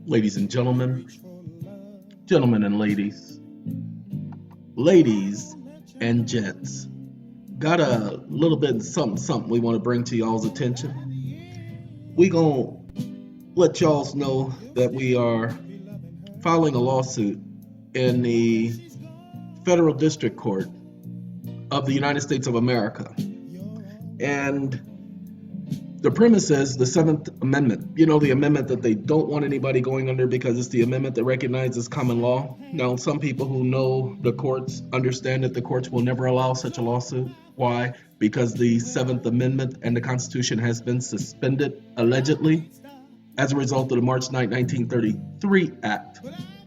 Ladies and gentlemen, gentlemen and ladies and gents, got a little bit of something we want to bring to y'all's attention. We gonna let y'all know that we are filing a lawsuit in the Federal District Court of the United States of America. And the premise is the Seventh Amendment. You know, the amendment that they don't want anybody going under because it's the amendment that recognizes common law. Now, some people who know the courts understand that the courts will never allow such a lawsuit. Why? Because the Seventh Amendment and the Constitution has been suspended, allegedly, as a result of the March 9, 1933 Act.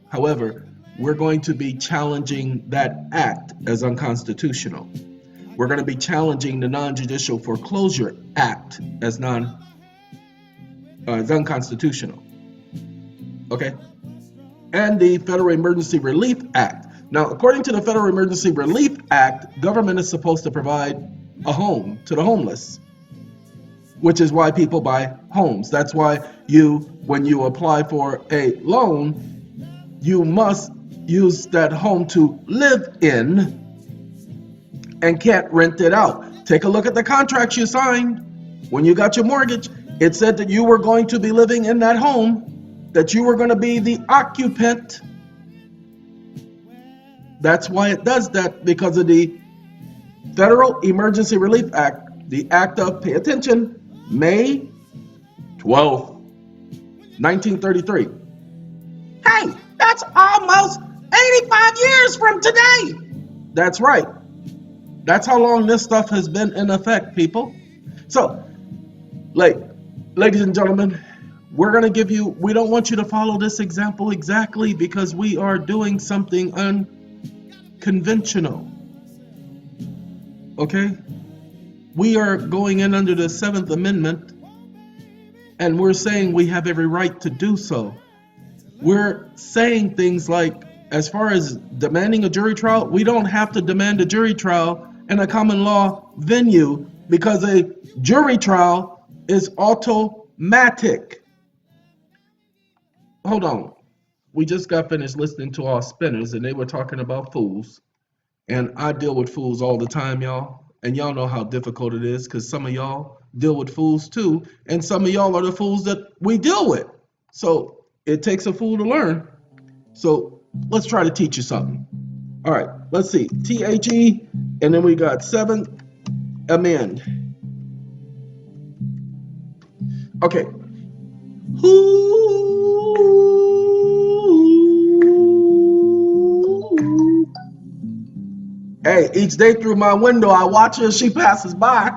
However, we're going to be challenging that act as unconstitutional. We're going to be challenging the Non-Judicial Foreclosure Act as unconstitutional. Okay? And the Federal Emergency Relief Act. Now, according to the Federal Emergency Relief Act, government is supposed to provide a home to the homeless, which is why people buy homes. That's why when you apply for a loan, you must use that home to live in and can't rent it out. Take a look at the contracts you signed when you got your mortgage. It said that you were going to be living in that home, that you were going to be the occupant. That's why it does that, because of the Federal Emergency Relief Act, the act of, pay attention, May 12th, 1933. Hey, that's almost 85 years from today. That's right. That's how long this stuff has been in effect, people. So, ladies and gentlemen, we're going to give you, we don't want you to follow this example exactly because we are doing something unconventional. Okay? We are going in under the Seventh Amendment, and we're saying we have every right to do so. We're saying things like, as far as demanding a jury trial, we don't have to demand a jury trial in a common law venue because a jury trial is automatic. Hold on. We just got finished listening to our spinners and they were talking about fools. And I deal with fools all the time, y'all. And y'all know how difficult it is because some of y'all deal with fools too. And some of y'all are the fools that we deal with. So it takes a fool to learn. So let's try to teach you something. All right, let's see. THE, and then we got Seventh Amend. Okay. Hey, each day through my window, I watch her as she passes by.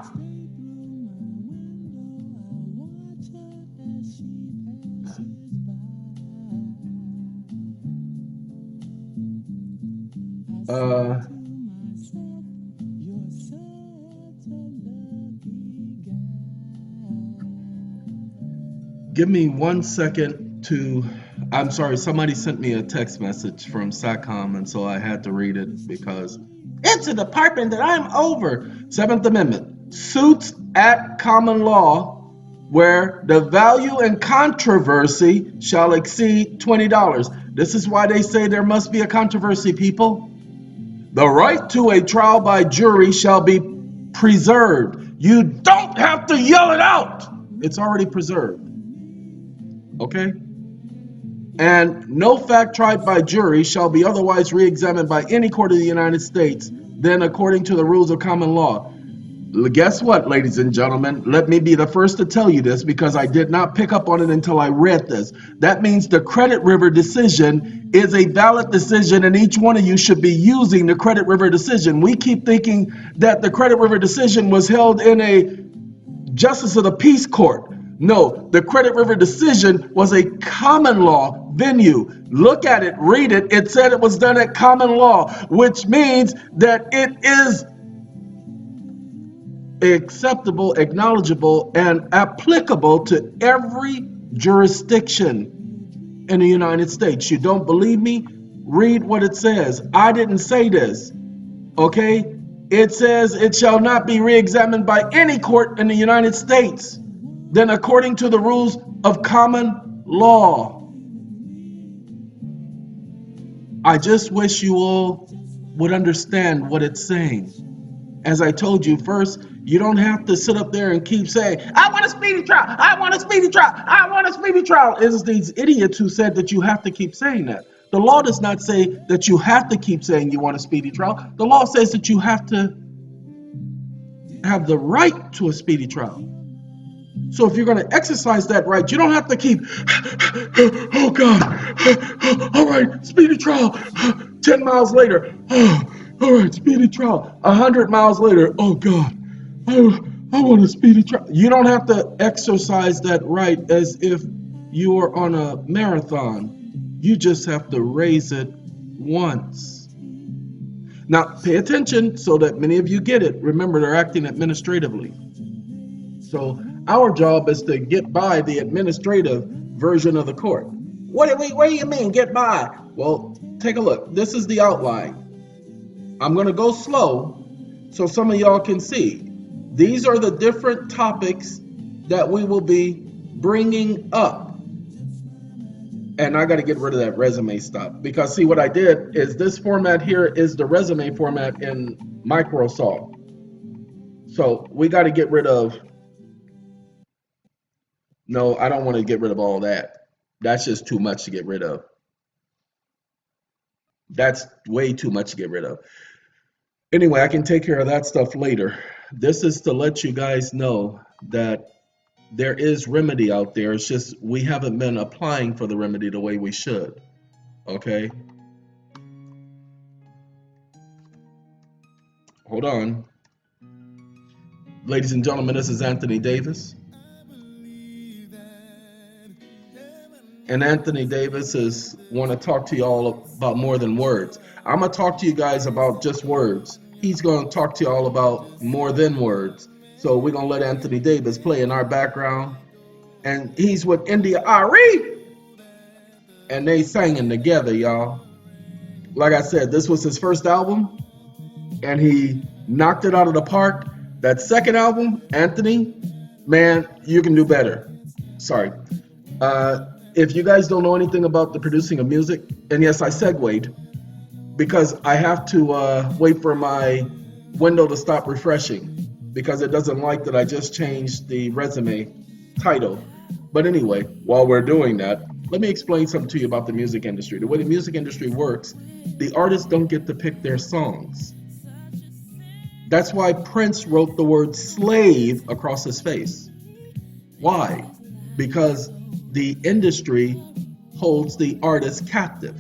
Give me 1 second to, I'm sorry, somebody sent me a text message from SATCOM, and so I had to read it because it's a department that I'm over. Seventh Amendment, suits at common law where the value and controversy shall exceed $20. This is why they say there must be a controversy, people. The right to a trial by jury shall be preserved. You don't have to yell it out. It's already preserved. Okay? And no fact tried by jury shall be otherwise re-examined by any court of the United States than according to the rules of common law. Guess what, ladies and gentlemen? Let me be the first to tell you this because I did not pick up on it until I read this. That means the Credit River decision is a valid decision and each one of you should be using the Credit River decision. We keep thinking that the Credit River decision was held in a Justice of the Peace Court. No, the Credit River decision was a common law venue. Look at it, read it. It said it was done at common law, which means that it is acceptable, acknowledgeable, and applicable to every jurisdiction in the United States. You don't believe me? Read what it says. I didn't say this, okay? It says it shall not be re-examined by any court in the United States than according to the rules of common law. I just wish you all would understand what it's saying. As I told you first, you don't have to sit up there and keep saying, I want a speedy trial, I want a speedy trial, I want a speedy trial. It's these idiots who said that you have to keep saying that. The law does not say that you have to keep saying you want a speedy trial. The law says that you have to have the right to a speedy trial. So if you're going to exercise that right, you don't have to keep, oh God, all right, speedy trial, 10 miles later, all right, speedy trial, 100 miles later, oh God, I want a speedy trial. You don't have to exercise that right as if you are on a marathon. You just have to raise it once. Now, pay attention so that many of you get it. Remember, they're acting administratively. So our job is to get by the administrative version of the court. What do you mean, get by? Well, take a look. This is the outline. I'm going to go slow so some of y'all can see. These are the different topics that we will be bringing up. And I got to get rid of that resume stuff because see what I did is this format here is the resume format in Microsoft. So we got to get rid of. No, I don't want to get rid of all that. That's just too much to get rid of. That's way too much to get rid of. Anyway, I can take care of that stuff later. This is to let you guys know that there is remedy out there. It's just we haven't been applying for the remedy the way we should. Okay? Hold on. Ladies and gentlemen, this is Anthony Davis. And Anthony Davis is want to talk to you all about more than words. I'm going to talk to you guys about just words. He's going to talk to you all about more than words. So we're going to let Anthony Davis play in our background. And he's with India Ari. And they singing together, y'all. Like I said, this was his first album. And he knocked it out of the park. That second album, Anthony, man, you can do better. Sorry. If you guys don't know anything about the producing of music, and yes, I segued because I have to wait for my window to stop refreshing because it doesn't like that I just changed the resume title. But anyway, while we're doing that, let me explain something to you about the music industry. The way the music industry works, the artists don't get to pick their songs. That's why Prince wrote the word slave across his face. Why? Because the industry holds the artist captive.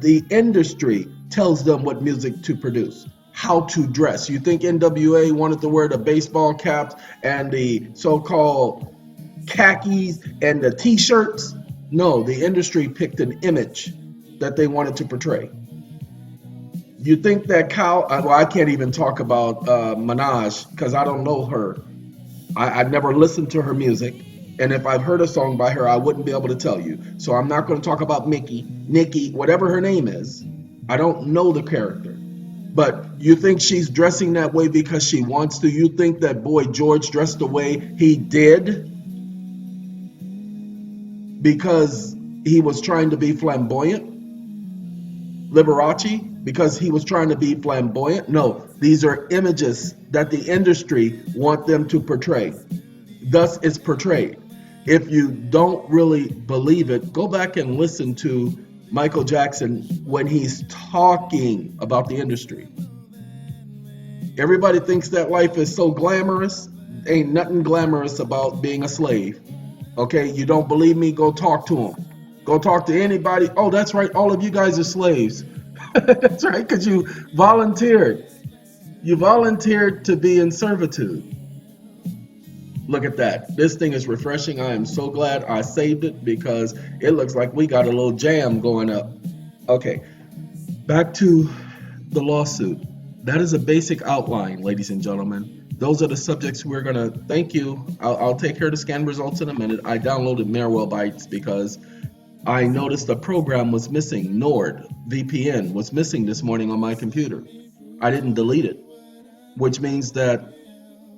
The industry tells them what music to produce, how to dress. You think NWA wanted to wear the baseball caps and the so-called khakis and the t-shirts? No, the industry picked an image that they wanted to portray. You think that I can't even talk about Minaj because I don't know her. I've never listened to her music. And if I've heard a song by her, I wouldn't be able to tell you. So I'm not going to talk about Nikki, whatever her name is. I don't know the character. But you think she's dressing that way because she wants to? You think that boy George dressed the way he did because he was trying to be flamboyant? Liberace? Because he was trying to be flamboyant? No, these are images that the industry want them to portray. Thus, it's portrayed. If you don't really believe it, go back and listen to Michael Jackson when he's talking about the industry. Everybody thinks that life is so glamorous. Ain't nothing glamorous about being a slave. Okay, you don't believe me? Go talk to him. Go talk to anybody. Oh, that's right. All of you guys are slaves. That's right, because you volunteered. You volunteered to be in servitude. Look at that. This thing is refreshing. I am so glad I saved it because it looks like we got a little jam going up. Okay, back to the lawsuit. That is a basic outline, ladies and gentlemen. Those are the subjects we're going to, thank you. I'll take care of the scan results in a minute. I downloaded Malwarebytes because I noticed the program was missing. Nord VPN was missing this morning on my computer. I didn't delete it, which means that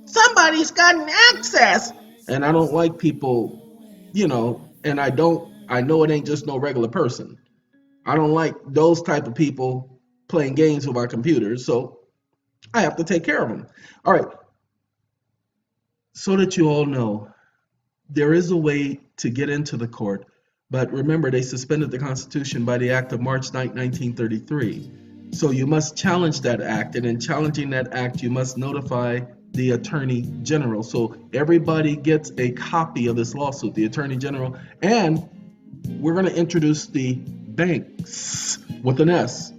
somebody's gotten access. And I don't like people, and I know it ain't just no regular person. I don't like those type of people playing games with our computers, so I have to take care of them. All right, so that you all know, there is a way to get into the court, but remember, they suspended the Constitution by the Act of March 9, 1933. So you must challenge that act, and in challenging that act, you must notify the Attorney General. So everybody gets a copy of this lawsuit, the Attorney General, and we're going to introduce the banks with an S,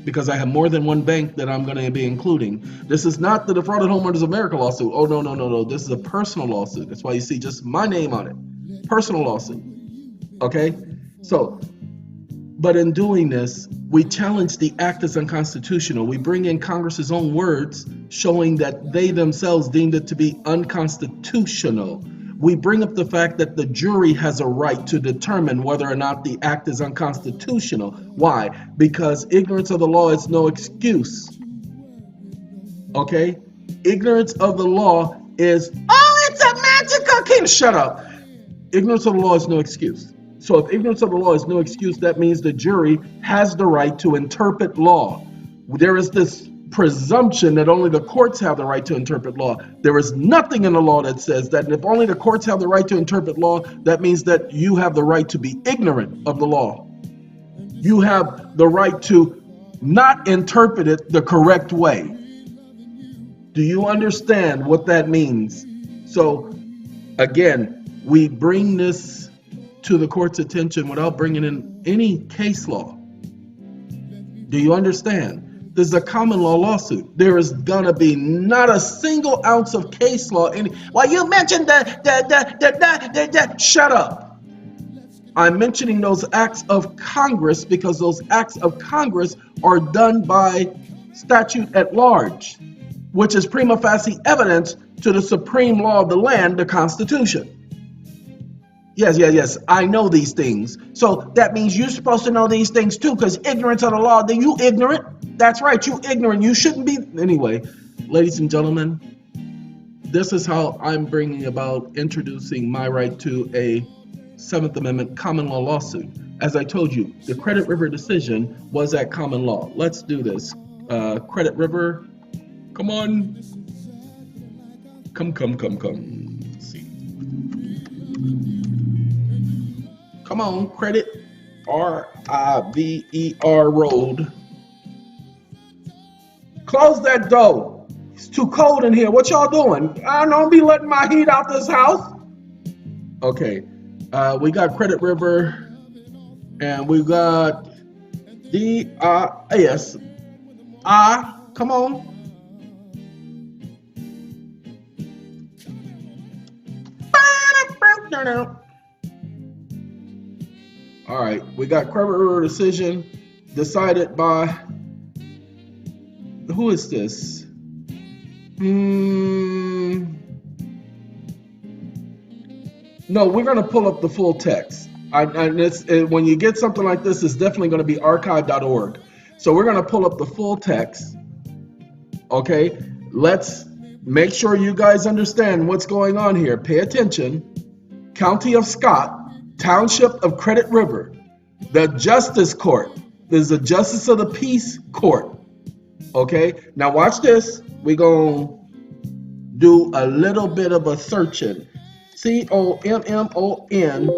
because I have more than one bank that I'm going to be including. This is not the Defrauded Homeowners of America lawsuit. Oh, no, no, no, no. This is a personal lawsuit. That's why you see just my name on it. Personal lawsuit. Okay? So, but in doing this, we challenge the act as unconstitutional. We bring in Congress's own words showing that they themselves deemed it to be unconstitutional. We bring up the fact that the jury has a right to determine whether or not the act is unconstitutional. Why? Because ignorance of the law is no excuse. Okay? Ignorance of the law is, oh, it's a magical key. Shut up. Ignorance of the law is no excuse. So if ignorance of the law is no excuse, that means the jury has the right to interpret law. There is this presumption that only the courts have the right to interpret law. There is nothing in the law that says that. And if only the courts have the right to interpret law, that means that you have the right to be ignorant of the law. You have the right to not interpret it the correct way. Do you understand what that means? So again, we bring this to the court's attention without bringing in any case law. Do you understand? This is a common law lawsuit. There is gonna be not a single ounce of case law. Well, you mentioned shut up. I'm mentioning those acts of Congress because those acts of Congress are done by statute at large, which is prima facie evidence to the supreme law of the land, the Constitution. Yes, I know these things. So that means you're supposed to know these things too, because ignorance of the law, then you ignorant. That's right, you ignorant. You shouldn't be. Anyway, ladies and gentlemen, this is how I'm bringing about introducing my right to a 7th Amendment common law lawsuit. As I told you, the Credit River decision was at common law. Let's do this. Credit River, come on. Come. Let's see. Come on, Credit River Road. Close that door. It's too cold in here. What y'all doing? I don't be letting my heat out this house. Okay, we got Credit River, and we got DRS. Come on. All right, we got Credit River decision decided by, who is this? No, we're going to pull up the full text. When you get something like this, it's definitely going to be archive.org. So we're going to pull up the full text. Okay, let's make sure you guys understand what's going on here. Pay attention. County of Scott, Township of Credit River, the Justice Court. This is the Justice of the Peace Court. Okay, now watch this. We're going to do a little bit of a searching. COMMON. N.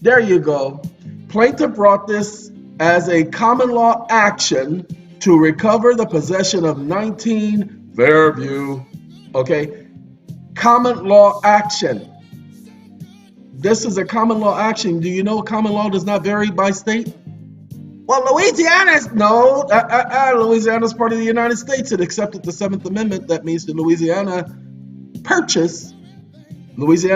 There you go. Plaintiff brought this as a common law action to recover the possession of 19 Fairview. Okay, common law action. This is a common law action. Do you know common law does not vary by state? Well, Louisiana's Louisiana's part of the United States. It accepted the 7th Amendment. That means that Louisiana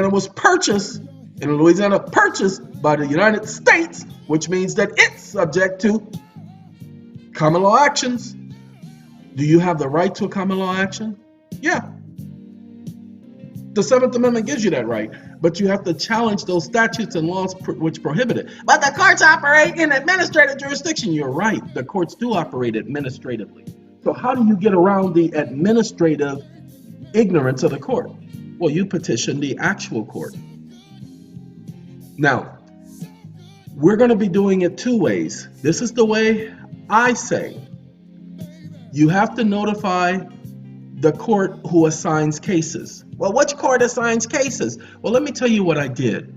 was purchased, and Louisiana purchased by the United States, which means that it's subject to common law actions. Do you have the right to a common law action? Yeah. The 7th Amendment gives you that right, but you have to challenge those statutes and laws which prohibit it. But the courts operate in administrative jurisdiction. You're right. The courts do operate administratively. So how do you get around the administrative ignorance of the court? Well, you petition the actual court. Now, We're going to be doing it two ways. This is the way I say. You have to notify the court who assigns cases. Well, which court assigns cases? Well, let me tell you what I did.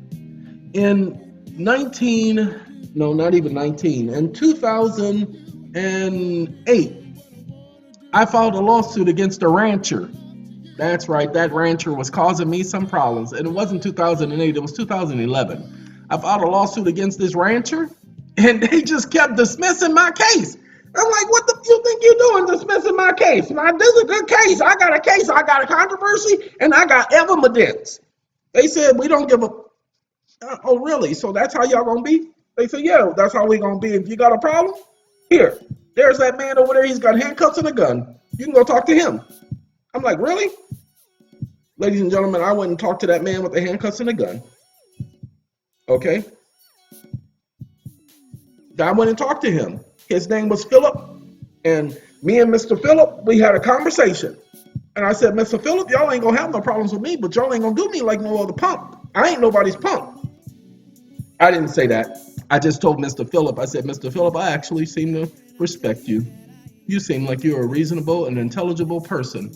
In 2008, I filed a lawsuit against a rancher. That's right, that rancher was causing me some problems. And it wasn't 2008, it was 2011. I filed a lawsuit against this rancher, and they just kept dismissing my case. I'm like, what the you think you're doing dismissing my case? Now, this is a good case. I got a case, I got a controversy, and I got evidence. They said, we don't give a... Oh, really? So that's how y'all gonna be? They said, yeah, that's how we gonna be. If you got a problem, here, there's that man over there. He's got handcuffs and a gun. You can go talk to him. I'm like, really? Ladies and gentlemen, I went and talked to that man with the handcuffs and a gun. Okay? I went and talked to him. His name was Philip. And me and Mr. Philip, we had a conversation. And I said, Mr. Philip, y'all ain't gonna have no problems with me, but y'all ain't gonna do me like no other punk. I ain't nobody's punk. I didn't say that. I just told Mr. Philip, I said, Mr. Philip, I actually seem to respect you. You seem like you're a reasonable and intelligible person.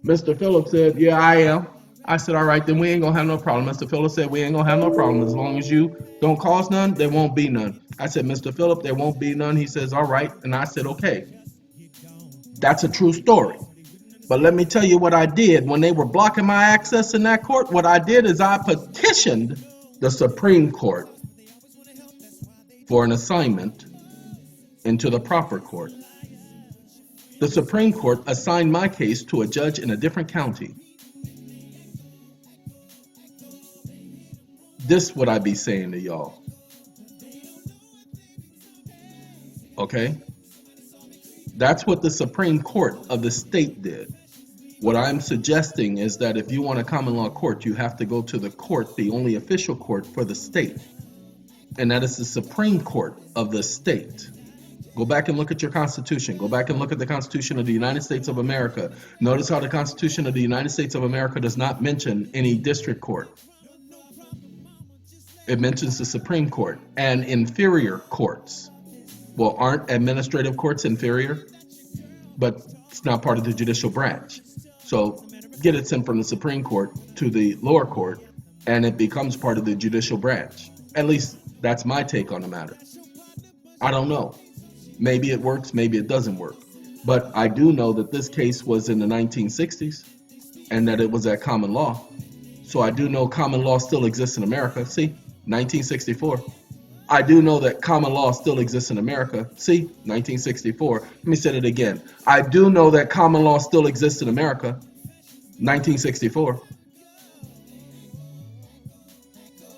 Mr. Philip said, yeah, I am. I said, all right, then we ain't gonna have no problem. Mr. Philip said, we ain't gonna have no problem. As long as you don't cause none, there won't be none. I said, Mr. Philip, there won't be none. He says, all right. And I said, okay. That's a true story. But let me tell you what I did. When they were blocking my access in that court, what I did is I petitioned the Supreme Court for an assignment into the proper court. The Supreme Court assigned my case to a judge in a different county. This would I be saying to y'all. Okay? That's what the Supreme Court of the state did. What I'm suggesting is that if you want a common law court, you have to go to the court, the only official court for the state. And that is the Supreme Court of the state. Go back and look at your Constitution. Go back and look at the Constitution of the United States of America. Notice how the Constitution of the United States of America does not mention any district court. It mentions the Supreme Court and inferior courts. Well, aren't administrative courts inferior? But it's not part of the judicial branch. So get it sent from the Supreme Court to the lower court, and it becomes part of the judicial branch. At least that's my take on the matter. I don't know. Maybe it works, maybe it doesn't work. But I do know that this case was in the 1960s and that it was at common law. So I do know common law still exists in America. See, 1964. I do know that common law still exists in America. See, 1964. Let me say it again. I do know that common law still exists in America. 1964.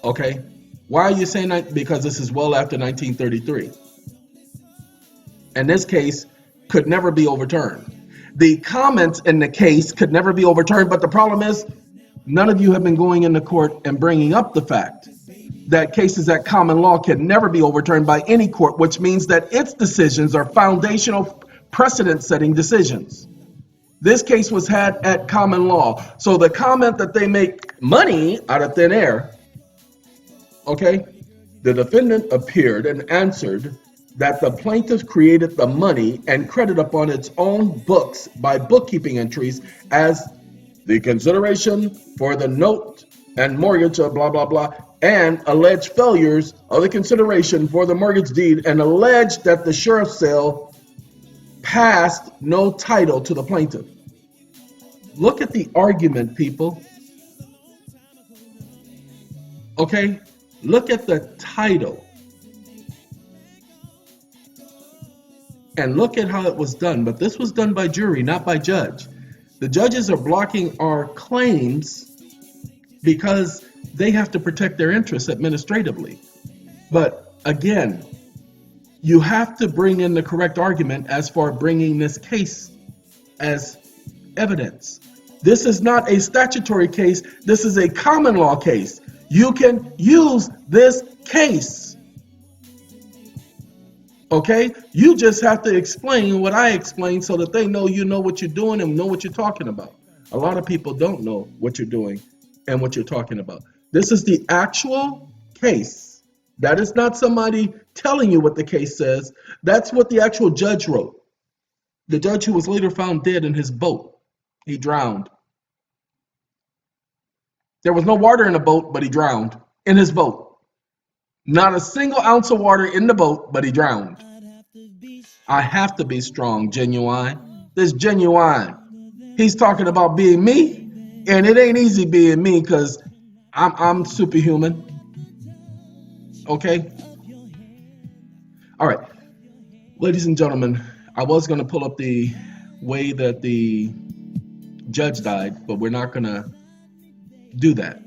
Okay. Why are you saying that? Because this is well after 1933. And this case could never be overturned. The comments in the case could never be overturned, but the problem is none of you have been going into court and bringing up the fact that cases at common law can never be overturned by any court, which means that its decisions are foundational precedent-setting decisions. This case was had at common law. So the comment that they make money out of thin air, okay, the defendant appeared and answered that the plaintiff created the money and credit upon its own books by bookkeeping entries as the consideration for the note and mortgage of blah, blah, blah, and alleged failures of the consideration for the mortgage deed and alleged that the sheriff's sale passed no title to the plaintiff. Look at the argument, people. Okay, look at the title. And look at how it was done. But this was done by jury, not by judge. The judges are blocking our claims because they have to protect their interests administratively. But again, you have to bring in the correct argument as for bringing this case as evidence. This is not a statutory case. This is a common law case. You can use this case. Okay? You just have to explain what I explained so that they know you know what you're doing and know what you're talking about. A lot of people don't know what you're doing and what you're talking about. This is the actual case That is not somebody telling you what the case says. That's what the actual judge wrote. The judge who was later found dead in his boat. He drowned. There was no water in the boat, but he drowned in his boat. Not a single ounce of water in the boat, but he drowned. I have to be strong, Genuine. This Genuine. He's talking about being me, and it ain't easy being me because I'm superhuman. Okay? All right. Ladies and gentlemen, I was going to pull up the way that the judge died, but we're not going to do that.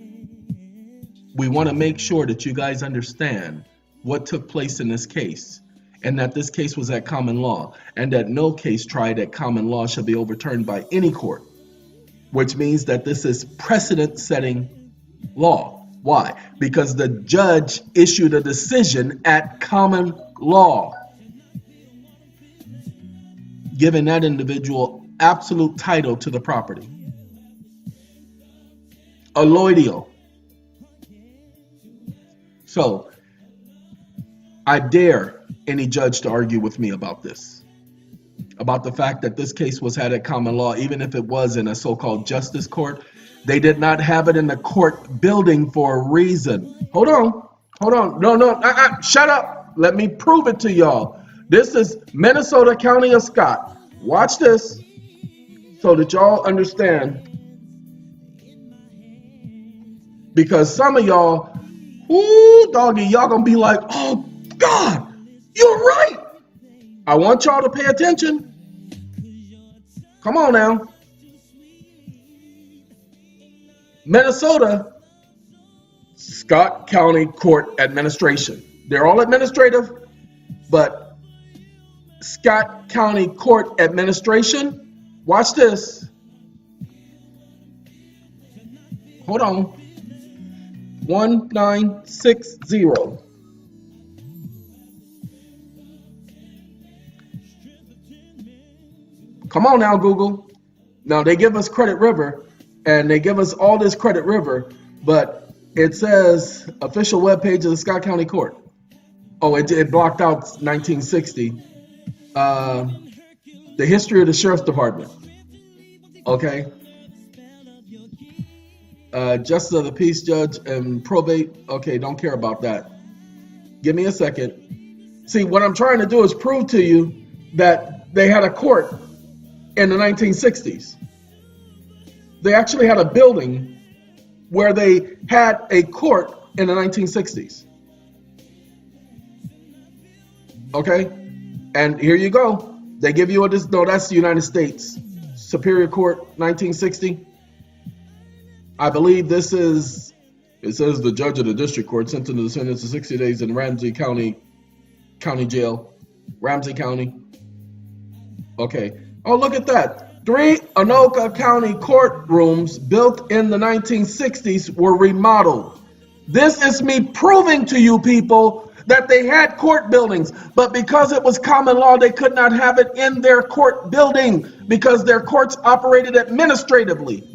We want to make sure that you guys understand what took place in this case, and that this case was at common law, and that no case tried at common law shall be overturned by any court, which means that this is precedent-setting law. Why? Because the judge issued a decision at common law, giving that individual absolute title to the property. Alloidio. So, I dare any judge to argue with me about this, about the fact that this case was had at common law, even if it was in a so-called justice court. They did not have it in the court building for a reason. Hold on. No, shut up. Let me prove it to y'all. This is Minnesota County of Scott. Watch this so that y'all understand. Because some of y'all, ooh, doggy, y'all gonna be like, oh, God, you're right. I want y'all to pay attention. Come on now. Minnesota, Scott County Court Administration. They're all administrative, but Scott County Court Administration, watch this. Hold on. 1960. Come on now, Google. Now they give us Credit River, and they give us all this Credit River, but it says official webpage of the Scott County Court. Oh, it blocked out 1960. The history of the Sheriff's Department. Okay. Justice of the Peace Judge and probate. Okay, don't care about that. Give me a second. See, what I'm trying to do is prove to you that they had a court in the 1960s. They actually had a building where they had a court in the 1960s. Okay? And here you go. They give you no, that's the United States Superior Court, 1960. I believe this is, it says the judge of the district court sentenced the defendant to 60 days in Ramsey County Jail. Ramsey County. Okay. Oh, look at that. 3 Anoka County courtrooms built in the 1960s were remodeled. This is me proving to you people that they had court buildings, but because it was common law, they could not have it in their court building because their courts operated administratively.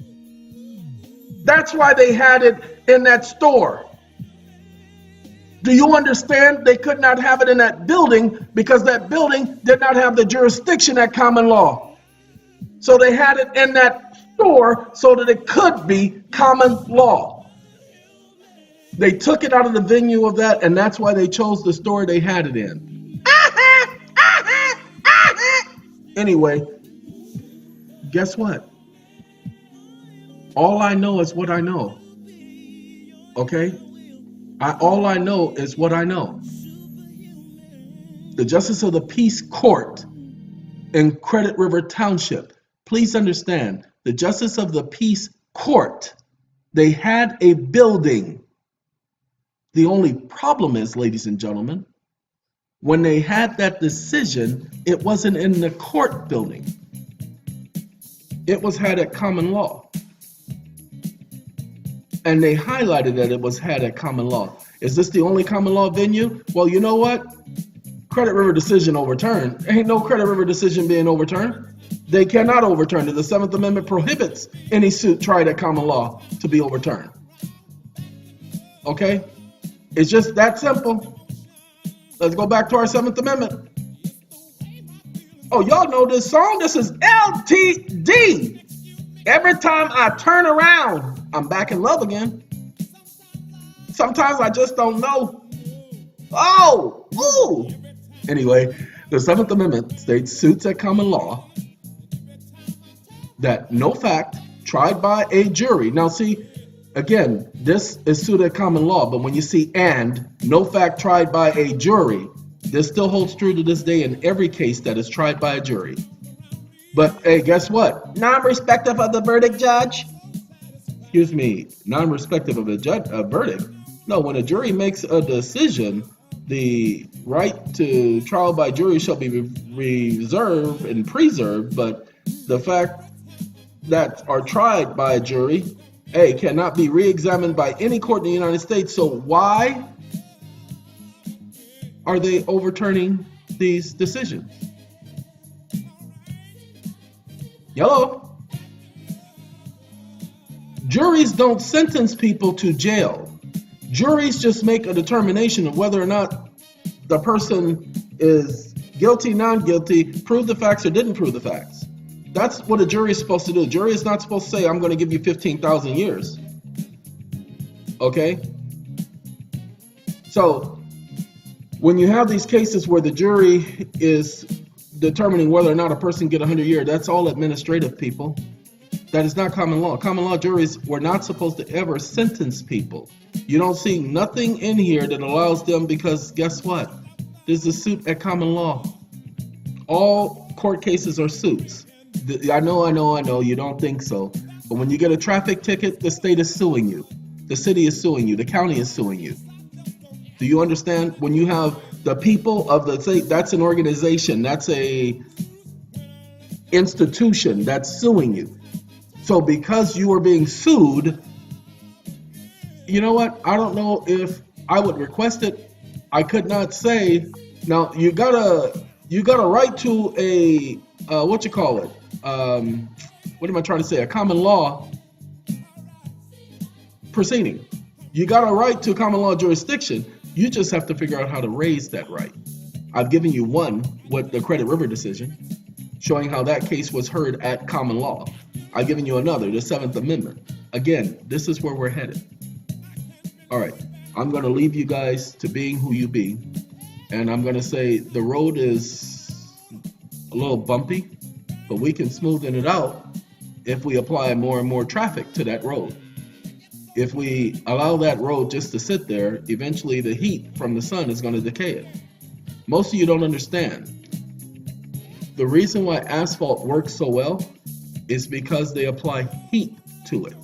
That's why they had it in that store. Do you understand? They could not have it in that building because that building did not have the jurisdiction at common law. So they had it in that store so that it could be common law. They took it out of the venue of that, and that's why they chose the store they had it in. Anyway, guess what? All I know is what I know. Okay? All I know is what I know. The Justice of the Peace Court in Credit River Township. Please understand, the Justice of the Peace Court, they had a building. The only problem is, ladies and gentlemen, when they had that decision, it wasn't in the court building. It was had at common law. And they highlighted that it was had at common law. Is this the only common law venue? Well, you know what? Credit River decision overturned. Ain't no Credit River decision being overturned. They cannot overturn it. The 7th Amendment prohibits any suit tried at common law to be overturned. Okay? It's just that simple. Let's go back to our 7th Amendment. Oh, y'all know this song? This is LTD. Every time I turn around, I'm back in love again. Sometimes I just don't know. Oh, ooh. Anyway, the 7th Amendment states suits at common law that no fact tried by a jury. Now see, again, this is suit at common law, but when you see and no fact tried by a jury, this still holds true to this day in every case that is tried by a jury. But hey, guess what? Non-respective of the verdict, judge. Excuse me, non-respective of a verdict. No, when a jury makes a decision, the right to trial by jury shall be reserved and preserved, but the fact that are tried by a jury, A, cannot be re-examined by any court in the United States. So why are they overturning these decisions? Hello? Juries don't sentence people to jail. Juries just make a determination of whether or not the person is guilty, non-guilty, proved the facts or didn't prove the facts. That's what a jury is supposed to do. A jury is not supposed to say, I'm going to give you 15,000 years. Okay? So, when you have these cases where the jury is determining whether or not a person get 100 years, that's all administrative, people. That is not common law. Common law juries were not supposed to ever sentence people. You don't see nothing in here that allows them, because guess what? There's a suit at common law. All court cases are suits. I know, you don't think so. But when you get a traffic ticket, the state is suing you. The city is suing you. The county is suing you. Do you understand? When you have the people of the state, that's an organization. That's a institution that's suing you. So because you are being sued, you know what? I don't know if I would request it. I could not say. Now you got a right to a what you call it? What am I trying to say? A common law proceeding. You got a right to a common law jurisdiction. You just have to figure out how to raise that right. I've given you one with the Credit River decision, showing how that case was heard at common law. I've given you another, the 7th Amendment. Again, this is where we're headed. All right, I'm going to leave you guys to being who you be. And I'm going to say the road is a little bumpy, but we can smoothen it out if we apply more and more traffic to that road. If we allow that road just to sit there, eventually the heat from the sun is going to decay it. Most of you don't understand. The reason why asphalt works so well is because they apply heat to it.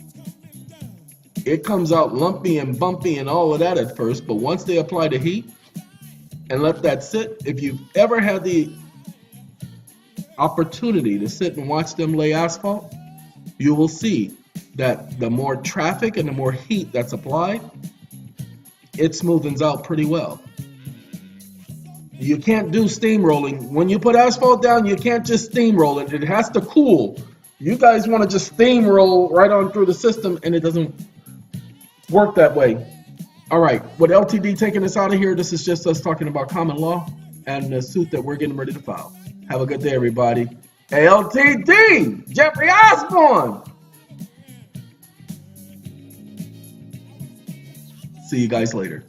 It comes out lumpy and bumpy and all of that at first, but once they apply the heat and let that sit, if you've ever had the opportunity to sit and watch them lay asphalt, you will see that the more traffic and the more heat that's applied, it smoothens out pretty well. You can't do steamrolling. When you put asphalt down, you can't just steamroll it. It has to cool. You guys want to just steamroll right on through the system, and it doesn't work that way. All right, with LTD taking us out of here, this is just us talking about common law and the suit that we're getting ready to file. Have a good day, everybody. LTD, Jeffrey Osborne. See you guys later.